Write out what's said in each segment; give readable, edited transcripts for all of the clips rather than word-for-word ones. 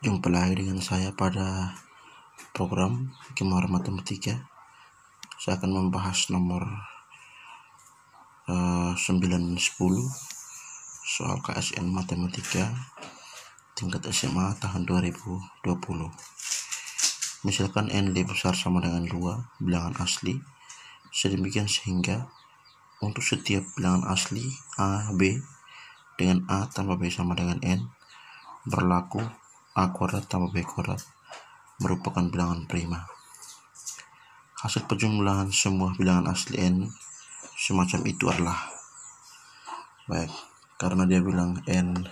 Jumpa lagi dengan saya pada program Gemar Matematika. Saya akan membahas nomor 9-10 soal KSN Matematika tingkat SMA tahun 2020. Misalkan N lebih besar sama dengan 2 bilangan asli, sedemikian sehingga untuk setiap bilangan asli A, B dengan A tambah B sama dengan N, berlaku A kuadrat tambah B kuadrat merupakan bilangan prima. Hasil penjumlahan semua bilangan asli N semacam itu adalah baik. Karena dia bilang N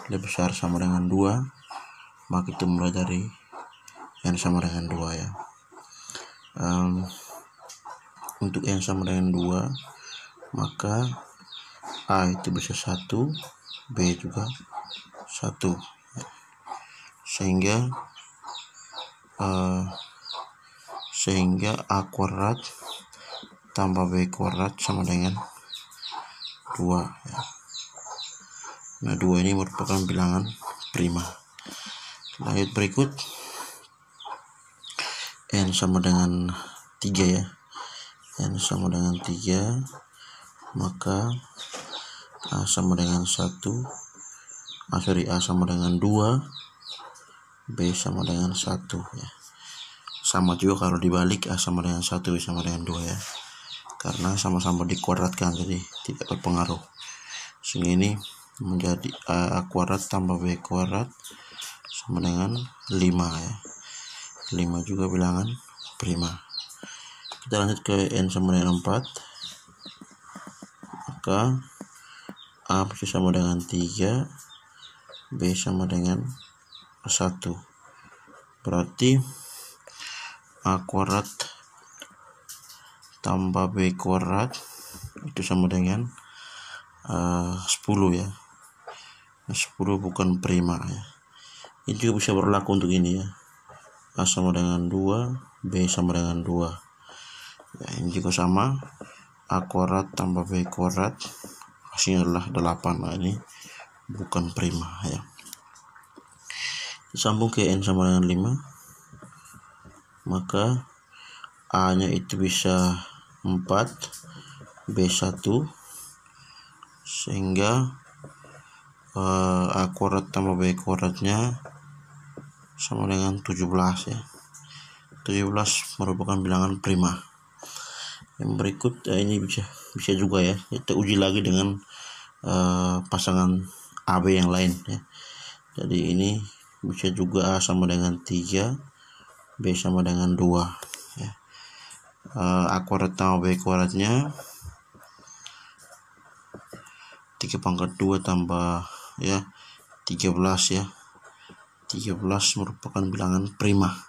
lebih besar sama dengan 2, maka itu mulai dari N sama dengan 2 ya. Untuk N sama dengan 2, maka A itu bisa 1, B juga 1 ya. Sehingga A kuadrat tambah B kuadrat sama dengan 2 ya. Nah, 2 ini merupakan bilangan prima. Lanjut berikut, N sama dengan 3 ya. N sama dengan 3, maka A sama dengan 1, A sama dengan 2, B sama dengan 1 ya. Sama juga kalau dibalik, A sama dengan 1, B sama dengan 2 ya. Karena sama-sama dikuadratkan, jadi tidak berpengaruh. Sehingga ini menjadi A kuadrat tambah B kuadrat sama dengan 5 ya. 5 juga bilangan prima. Kita lanjut ke N sama dengan 4. Maka A pasti sama dengan 3, B sama dengan 1. Berarti A kuadrat tambah B kuadrat itu sama dengan 10 ya. 10 bukan prima ya. Ini juga bisa berlaku untuk ini ya. A sama dengan 2, B sama dengan 2 ya. Ini juga sama, A kuadrat tambah B kuadrat hasilnya adalah 8. Nah, ini bukan prima ya. Disambung ke N sama dengan 5, maka A nya itu bisa 4, B 1, sehingga A kuadrat tambah B kuadratnya sama dengan 17 ya. 17 merupakan bilangan prima. Yang berikut ini bisa juga ya, kita uji lagi dengan pasangan AB yang lain ya. Jadi ini bisa juga A sama dengan 3, B sama dengan 2 ya. A kuadrat tambah B kuadratnya 3/2 tambah ya 13 ya. 13 merupakan bilangan prima.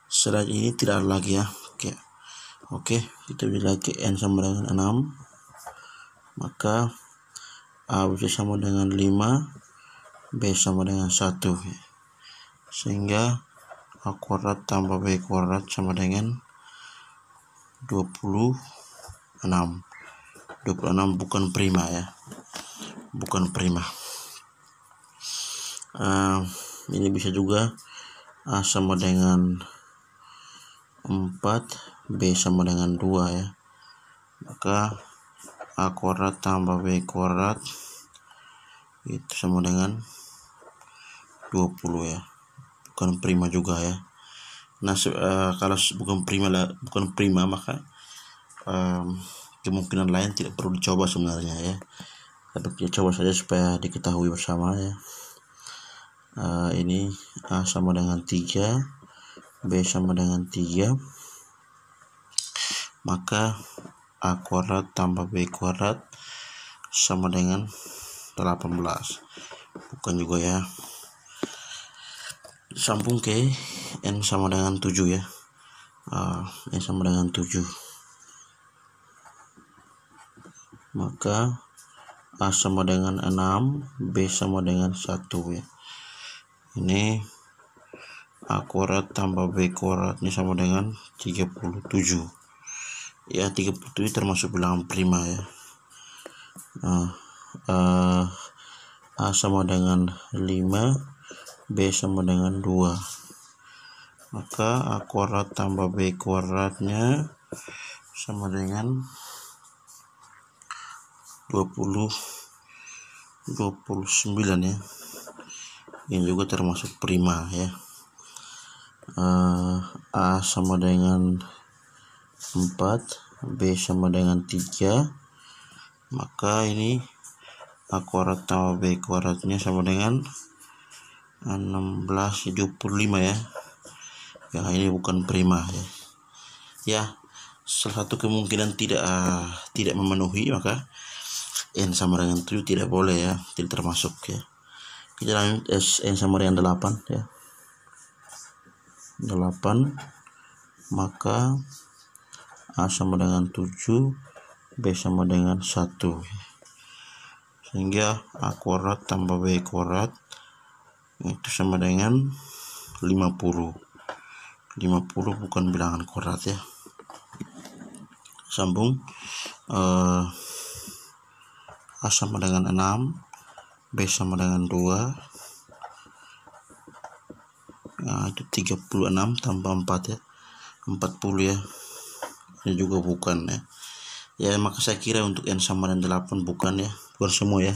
Selain ini tidak ada lagi ya. Oke, kita uji lagi N sama dengan 6, maka A bisa sama dengan 5, B sama dengan 1 ya. Sehingga A kuadrat tambah B kuadrat sama dengan 26. 26 bukan prima ya. Bukan prima. Ini bisa juga A sama dengan 4, B sama dengan 2 ya. Maka A kuadrat tambah B kuadrat itu sama dengan 20 ya. Bukan prima juga ya. Nah, kalau bukan prima maka kemungkinan lain tidak perlu dicoba sebenarnya ya. Tapi kita coba saja supaya diketahui bersama ya. Ini A sama dengan 3, B sama dengan 3, maka A kuadrat tambah B kuadrat sama dengan 18. Bukan juga ya. Sambung ke N sama dengan 7 ya. N sama dengan 7, maka A sama dengan 6, B sama dengan 1 ya. Ini A kuadrat tambah B kuadrat ini sama dengan 37 ya. 37 termasuk bilangan prima ya. A sama dengan 5, B sama dengan 2. Maka A kuadrat tambah B kuadratnya sama dengan 29 ya. Ini juga termasuk prima ya. A sama dengan 4, B sama dengan 3, maka ini A kuadrat tambah B kuadratnya sama dengan 1675 ya. Ya, ini bukan prima ya. Ya, salah satu kemungkinan tidak memenuhi, maka N sama dengan 7 tidak boleh ya, tidak termasuk ya. Kita lanjut, N sama dengan 8 ya. 8, maka A sama dengan 7, B sama dengan 1. Sehingga A kuadrat tambah B kuadrat itu sama dengan 50. 50 bukan bilangan kuadrat ya. Sambung. A sama dengan 6, B sama dengan 2. Nah, itu 36 tambah 4 ya, 40 ya. Ini juga bukan ya. Ya, maka saya kira untuk N sama dengan 8 bukan ya, bukan semua ya.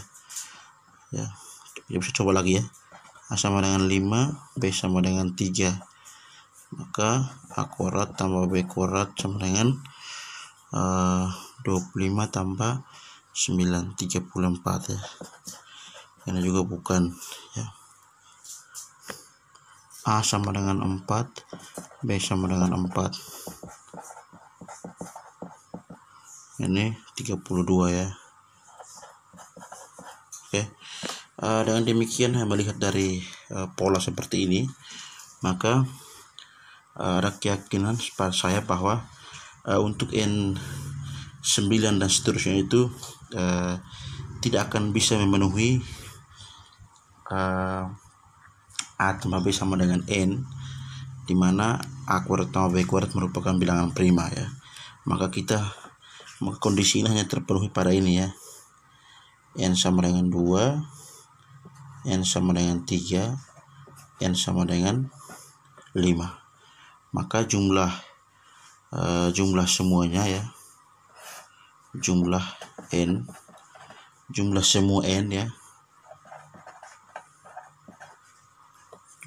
Ya, kita bisa coba lagi ya. A sama dengan 5, B sama dengan 3. Maka A kuadrat tambah B kuadrat sama dengan 25 tambah 9, 34 ya. Ini juga bukan ya. A sama dengan 4, B sama dengan 4. Ini 32 ya. Oke. Dengan demikian melihat dari pola seperti ini, maka ada keyakinan pada saya bahwa untuk N9 dan seterusnya itu tidak akan bisa memenuhi A tambah B sama dengan N, di mana A kuadrat tambah B kuadrat merupakan bilangan prima ya. Maka kondisi ini hanya terpenuhi pada ini ya. N sama dengan 2, N sama dengan 3, N sama dengan 5. Maka jumlah semuanya ya, jumlah semua N ya,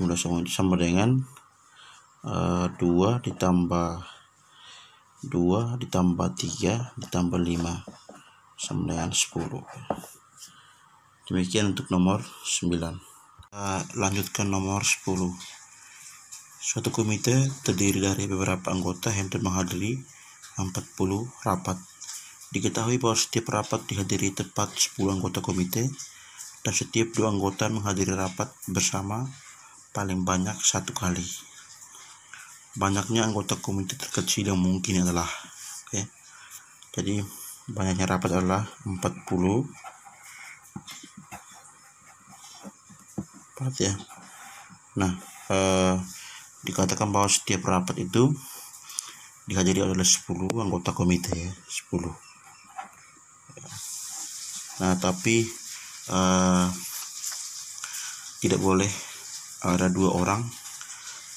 jumlah semua sama dengan 2 ditambah 2 ditambah 3 ditambah 5 sama dengan 10. Demikian untuk nomor 9. Lanjutkan nomor 10. Suatu komite terdiri dari beberapa anggota yang menghadiri 40 rapat. Diketahui bahwa setiap rapat dihadiri tepat 10 anggota komite, dan setiap 2 anggota menghadiri rapat bersama paling banyak 1 kali. Banyaknya anggota komite terkecil yang mungkin adalah, jadi banyaknya rapat adalah 40 ya. Nah, dikatakan bahwa setiap rapat itu dihadiri oleh 10 anggota komite ya, 10. Nah, tapi tidak boleh ada 2 orang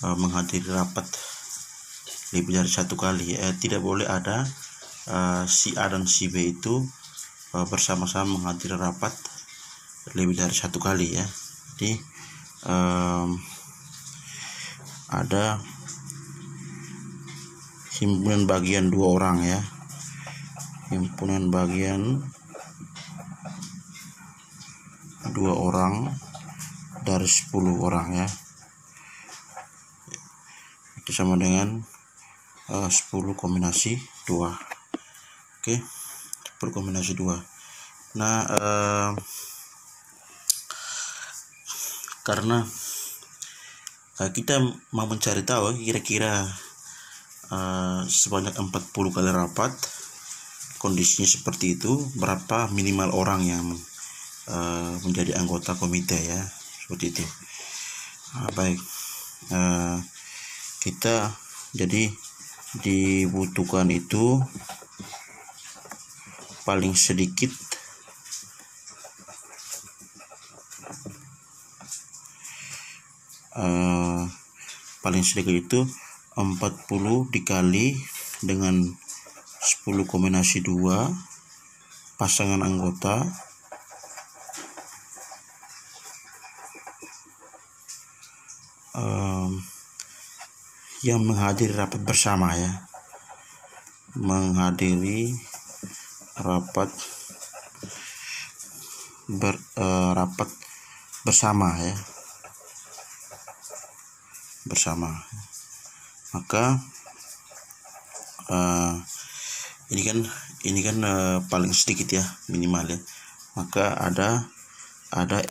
menghadiri rapat lebih dari 1 kali. Tidak boleh ada si A dan si B itu bersama-sama menghadiri rapat lebih dari 1 kali ya. Jadi ada himpunan bagian 2 orang ya, himpunan bagian 2 orang dari 10 orang ya, itu sama dengan 10 kombinasi 2. Oke, 10 kombinasi 2. Nah, karena kita mau mencari tahu kira-kira sebanyak 40 kali rapat, kondisinya seperti itu, berapa minimal orang yang menjadi anggota komite ya, seperti itu. Baik, kita jadi dibutuhkan itu paling sedikit paling sedikit itu 40 dikali dengan 10 kombinasi 2 pasangan anggota yang menghadiri rapat bersama ya, menghadiri rapat bersama ya, bersama. Maka ini kan paling sedikit ya, minimal ya. Maka ada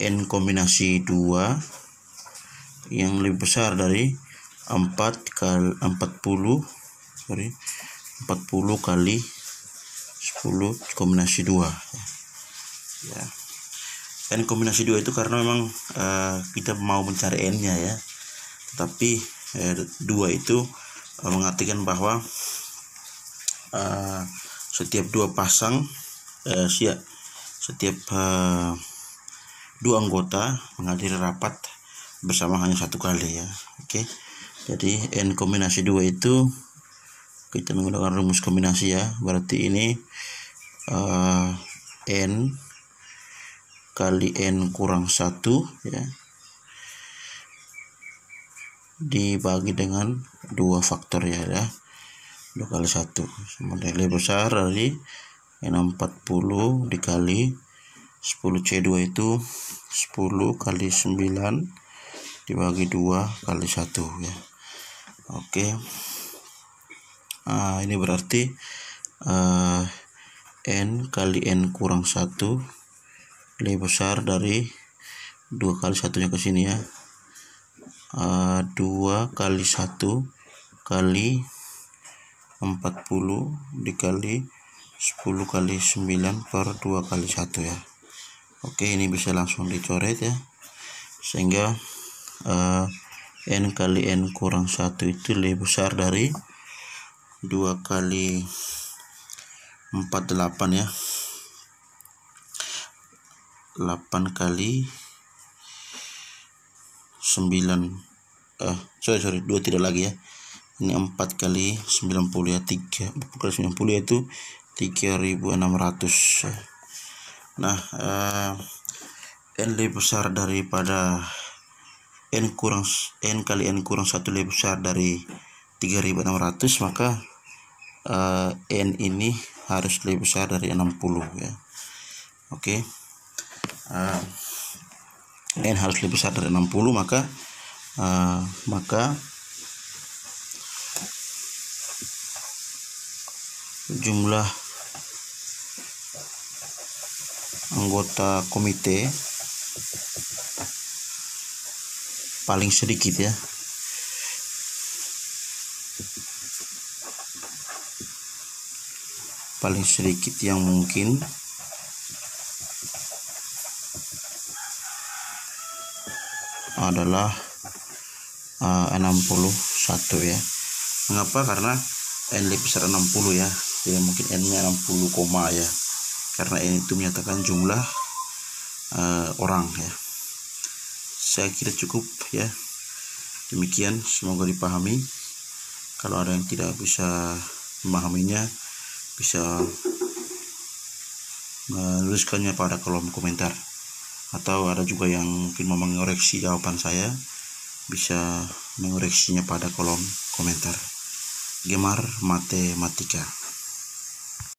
n kombinasi 2 yang lebih besar dari 40 kali 10 kombinasi 2 ya. N kombinasi 2 itu karena memang kita mau mencari n nya ya, tetapi 2 itu mengartikan bahwa setiap 2 pasang setiap 2 anggota menghadiri rapat bersama hanya 1 kali ya. Oke. Jadi n kombinasi 2 itu kita menggunakan rumus kombinasi ya. Berarti ini n kali n kurang 1 ya, dibagi dengan 2 faktorial ya, 2 kali 1 sama dengan lebih besar dari n40 dikali 10C2 itu 10 kali 9 dibagi 2 kali 1 ya. Oke. Ini berarti n kali n kurang 1 lebih besar dari 2 kali 1-nya ke sini ya, 2 kali 1 kali 40 dikali 10 kali 9 per 2 kali 1 ya. Oke, ini bisa langsung dicoret ya, sehingga n kali n kurang 1 itu lebih besar dari 2 kali 4 8 ya, 8 kali 9 2 tidak lagi ya, ini 4 kali 90 ya, 4 kali 90 yaitu 3600 ya. Nah, n lebih besar daripada n kali n kurang 1 lebih besar dari 3600, maka n ini harus lebih besar dari 60 ya. Oke. N harus lebih besar dari 60, maka jumlah anggota komite paling sedikit ya, paling sedikit yang mungkin adalah 61 ya. Mengapa? Karena n lebih besar 60 ya, tidak mungkin n nya 60 koma ya, karena n itu menyatakan jumlah orang ya. Saya kira cukup ya, demikian, semoga dipahami. Kalau ada yang tidak bisa memahaminya, bisa menuliskannya pada kolom komentar, atau ada juga yang mungkin mau mengoreksi jawaban saya, bisa mengoreksinya pada kolom komentar. Gemar Matematika.